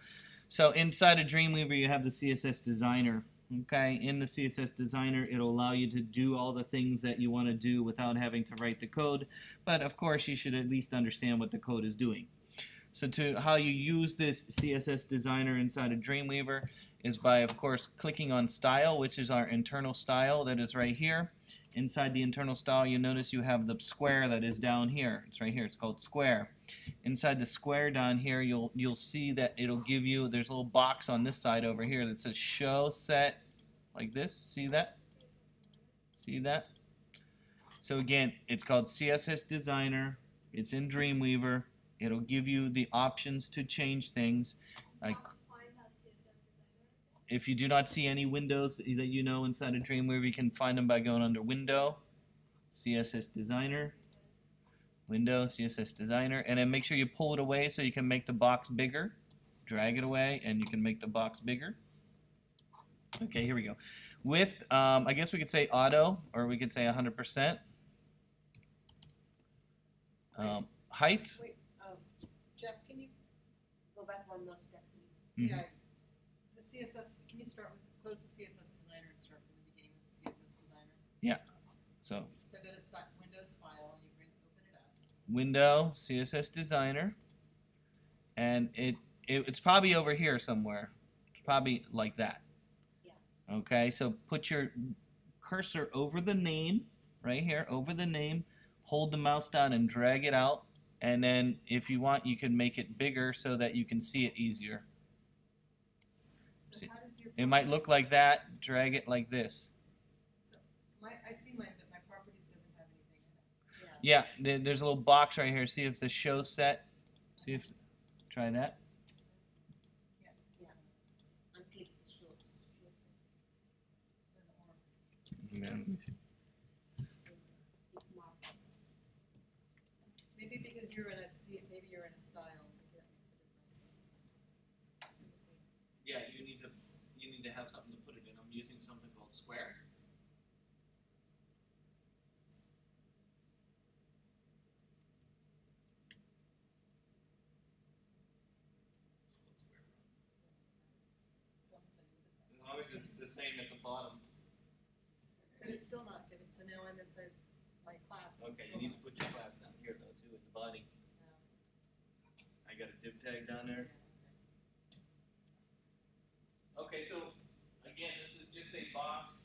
S1: So inside of Dreamweaver, you have the CSS Designer. Okay, in the CSS Designer, it'll allow you to do all the things that you want to do without having to write the code. But of course, you should at least understand what the code is doing. So to how you use this CSS Designer inside of Dreamweaver is by, of course, clicking on Style, which is our internal style that is right here. Inside the internal style, you notice you have the square that is down here. It's right here. It's called Square. Inside the square down here, you'll see that it'll give you, there's a little box on this side over here that says Show Set, like this. See that? See that? So again, it's called CSS Designer. It's in Dreamweaver. It'll give you the options to change things. Like, if you do not see any windows that you know inside of Dreamweaver, you can find them by going under Window, CSS Designer, Window, CSS Designer, and then make sure you pull it away so you can make the box bigger. Drag it away, and you can make the box bigger. Okay, here we go. With, I guess we could say auto, or we could say 100%. Height.
S4: Wait, Jeff, can you,
S2: Go back one more step.
S4: yeah, the CSS, can you close the CSS Designer and start from the beginning with the CSS Designer?
S1: Yeah. So
S4: So go to Windows File and you open it up.
S1: Window, CSS Designer, and it's probably over here somewhere. It's probably like that.
S2: Yeah.
S1: Okay, so put your cursor over the name, right here, over the name, hold the mouse down and drag it out, and then if you want, you can make it bigger so that you can see it easier.
S4: So
S1: See,
S4: how does your
S1: it might look like that, drag it like this.
S4: So I see mine, but my properties doesn't have anything in it.
S2: Yeah.
S1: Yeah, there's a little box right here. See if the show set, see if, try that.
S2: And click show.
S1: Yeah, let me see.
S2: Click mark.
S4: Maybe because you're in maybe you're in a style. Maybe that makes a difference.
S1: Yeah, you need to have something to put it in. I'm using something called Square. As long as it's the same at the bottom.
S4: But it's still not giving, so now I'm inside my class. and it's
S1: Okay, you
S4: still
S1: need to
S4: not-
S1: put your class down here though too, at the body. I got a div tag down there. Okay, so again, this is just a box.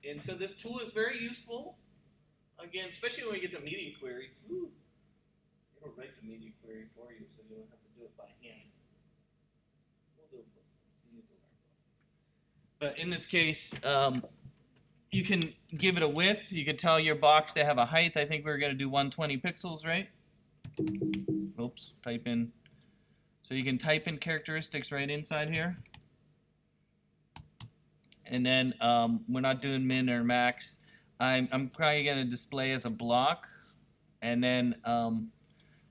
S1: And so this tool is very useful. Again, especially when you get to media queries. Woo, it'll write the media query for you, so you don't have to do it by hand. We'll do it. But in this case, you can give it a width. You can tell your box to have a height. I think we're going to do 120 pixels, right? Oops, type in. So you can type in characteristics right inside here. And then we're not doing min or max. I'm probably going to display as a block. And then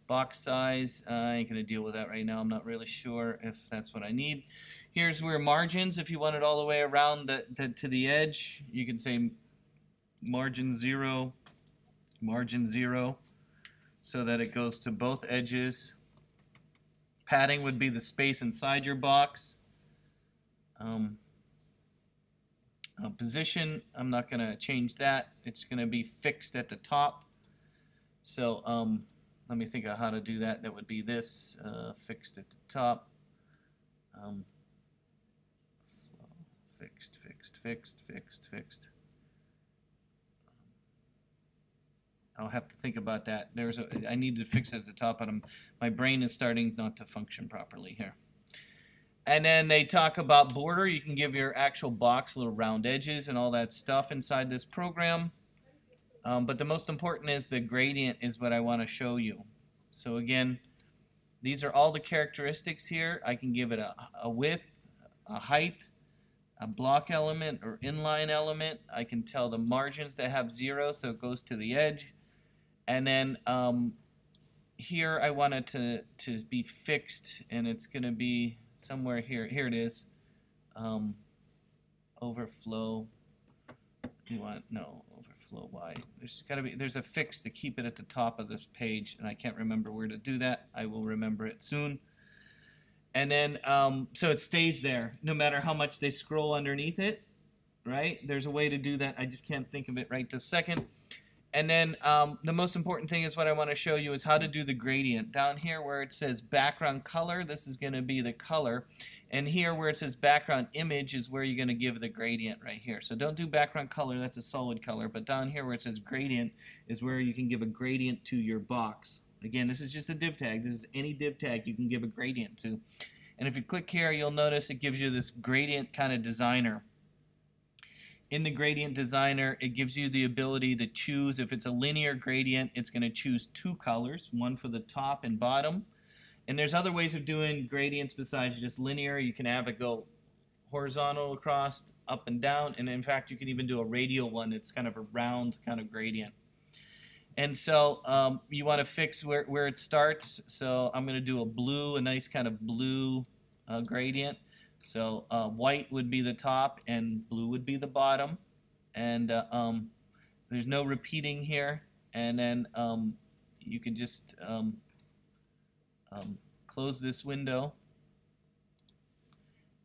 S1: box size, I ain't going to deal with that right now. I'm not really sure if that's what I need. Here's where margins, if you want it all the way around to the edge, you can say margin 0, so that it goes to both edges. Padding would be the space inside your box. Position, I'm not going to change that. It's going to be fixed at the top. So let me think of how to do that. That would be this, fixed at the top. Fixed. I'll have to think about that. I need to fix it at the top, but my brain is starting not to function properly here. And then they talk about border. You can give your actual box little round edges and all that stuff inside this program. But the most important is the gradient is what I want to show you. So again, these are all the characteristics here. I can give it a width, a height, a block element or inline element. I can tell the margins to have 0, so it goes to the edge. And then here I want it to be fixed, and it's going to be somewhere here. Here it is. Overflow. Do you want overflow Y? There's a fix to keep it at the top of this page, and I can't remember where to do that. I will remember it soon. And then so it stays there no matter how much they scroll underneath it, right? There's a way to do that. I just can't think of it right this second. And then the most important thing is what I want to show you is how to do the gradient. Down here where it says background color, this is going to be the color. And here where it says background image is where you're going to give the gradient right here. So don't do background color, that's a solid color. But down here where it says gradient is where you can give a gradient to your box. Again, this is just a div tag. This is any div tag you can give a gradient to. And if you click here, you'll notice it gives you this gradient kind of designer. In the gradient designer, it gives you the ability to choose. If it's a linear gradient, it's going to choose two colors, one for the top and bottom. And there's other ways of doing gradients besides just linear. You can have it go horizontal across, up and down, and in fact you can even do a radial one. It's kind of a round kind of gradient. And so you want to fix where it starts. So I'm going to do a blue, a nice kind of blue gradient. So white would be the top and blue would be the bottom. And there's no repeating here. And then you can just close this window,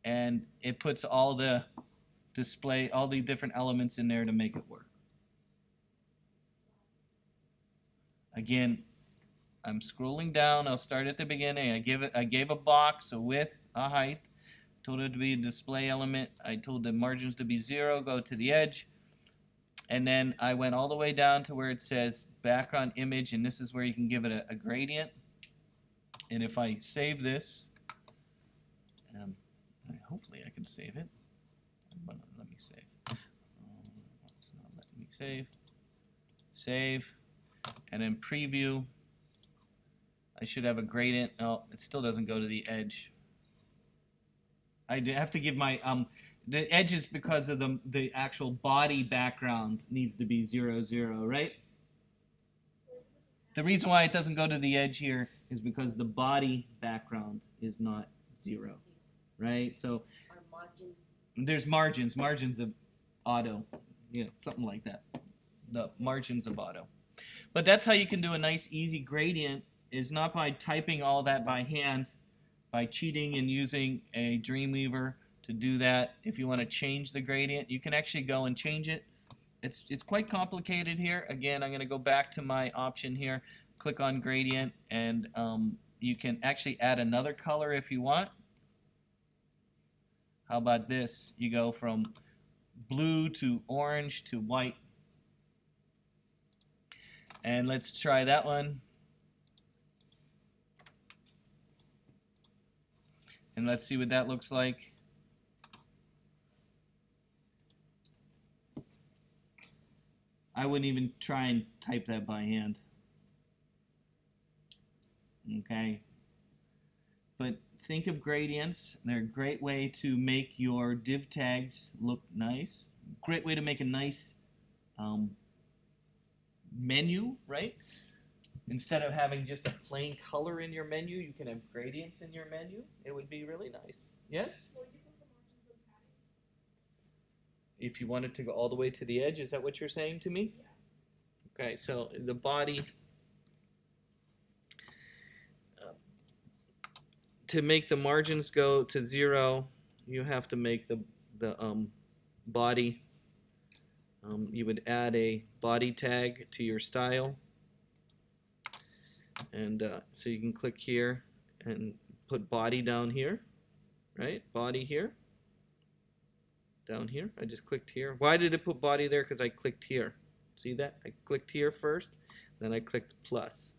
S1: and it puts all the display, all the different elements in there to make it work. Again, I'm scrolling down. I'll start at the beginning. I gave a box, a width, a height. Told it to be a display element. I told the margins to be 0. Go to the edge, and then I went all the way down to where it says background image, and this is where you can give it a gradient. And if I save this, hopefully I can save it. But let me save. It's not letting me save. Save, and then preview. I should have a gradient. Oh, it still doesn't go to the edge. I have to give my the edge is because of the actual body background needs to be 0, 0, right? The reason why it doesn't go to the edge here is because the body background is not 0, right? So there's margins of auto, yeah, something like that. The margins of auto. But that's how you can do a nice easy gradient, is not by typing all that by hand, by cheating and using a Dreamweaver to do that. If you want to change the gradient, you can actually go and change it. It's quite complicated here. Again, I'm going to go back to my option here, click on gradient, and you can actually add another color if you want. How about this? You go from blue to orange to white. And let's try that one. And let's see what that looks like. I wouldn't even try and type that by hand. Okay. But think of gradients. They're a great way to make your div tags look nice. Great way to make a nice menu, right? Instead of having just a plain color in your menu, you can have gradients in your menu. It would be really nice. Yes? If you want it to go all the way to the edge, is that what you're saying to me? Yeah. Okay, so the body, to make the margins go to 0, you have to make the body, you would add a body tag to your style. And so you can click here and put body down here, right? Body here. Down here. I just clicked here. Why did it put body there? Because I clicked here. See that? I clicked here first, then I clicked plus.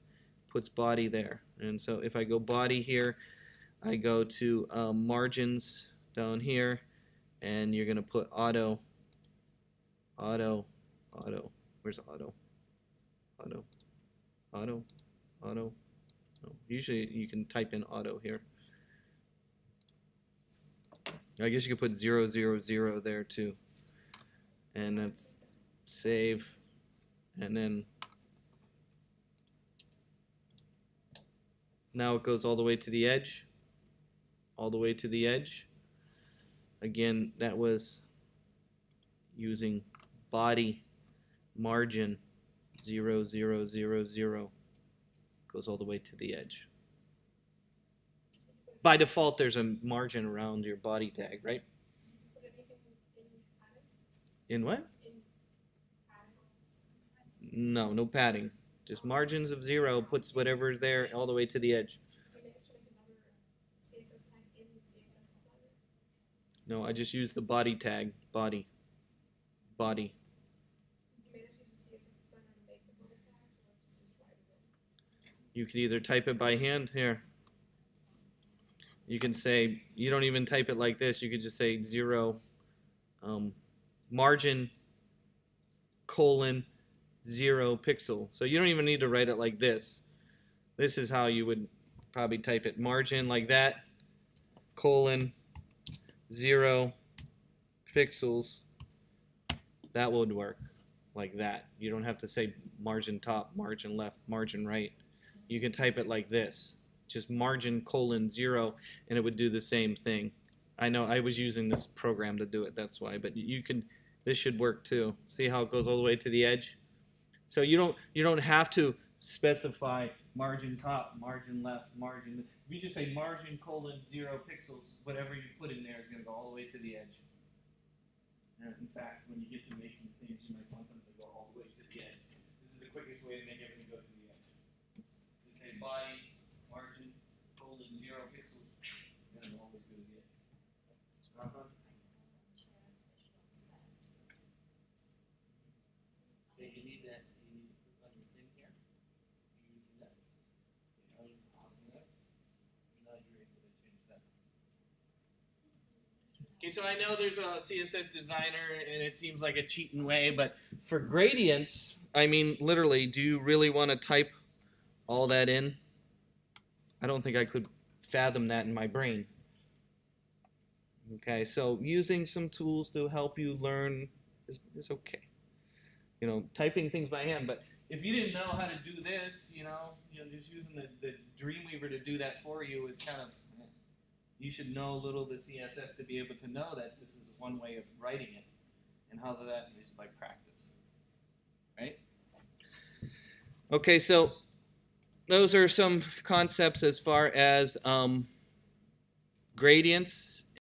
S1: Puts body there. And so if I go body here, I go to margins down here, and you're going to put auto. Auto. Where's auto? Auto. Auto. Auto. No. Usually you can type in auto here. I guess you could put 0, 0, 0 there too. And that's save. And then now it goes all the way to the edge. All the way to the edge. Again, that was using body margin 0, 0, 0, 0. Goes all the way to the edge. By default, there's a margin around your body tag, right? In what? No, no padding. Just margins of 0 puts whatever's there all the way to the edge. No, I just used the body tag. Body. Body.
S3: You made us use the CSS Designer to make the body tag, or did you just write it in?
S1: You could either type it by hand here. You can say, you don't even type it like this. You could just say 0 margin colon 0 pixel. So you don't even need to write it like this. This is how you would probably type it. Margin like that, colon 0 pixels. That would work like that. You don't have to say margin top, margin left, margin right. You can type it like this. Just margin colon 0, and it would do the same thing. I know I was using this program to do it, that's why, but you can, this should work too. See how it goes all the way to the edge? So you don't have to specify margin top, margin left, margin. If you just say margin colon 0 pixels, whatever you put in there is going to go all the way to the edge. And in fact, when you get to making things, you might want them to go all the way to the edge. This is the quickest way to make everything go to the edge. To say body, margin, colon 0 pixels, and it'll always go to the edge. Okay, you need that. You need to put on your thing here. You do that. Now you're pausing that. Now you're able to change that. Okay, so I know there's a CSS Designer, and it seems like a cheating way, but for gradients, I mean, literally, do you really want to type all that in? I don't think I could fathom that in my brain. Okay, so using some tools to help you learn is okay. You know, typing things by hand, but if you didn't know how to do this, just using the Dreamweaver to do that for you is kind of, you should know a little of the CSS to be able to know that this is one way of writing it, and how that is by practice, right? Okay, so those are some concepts as far as gradients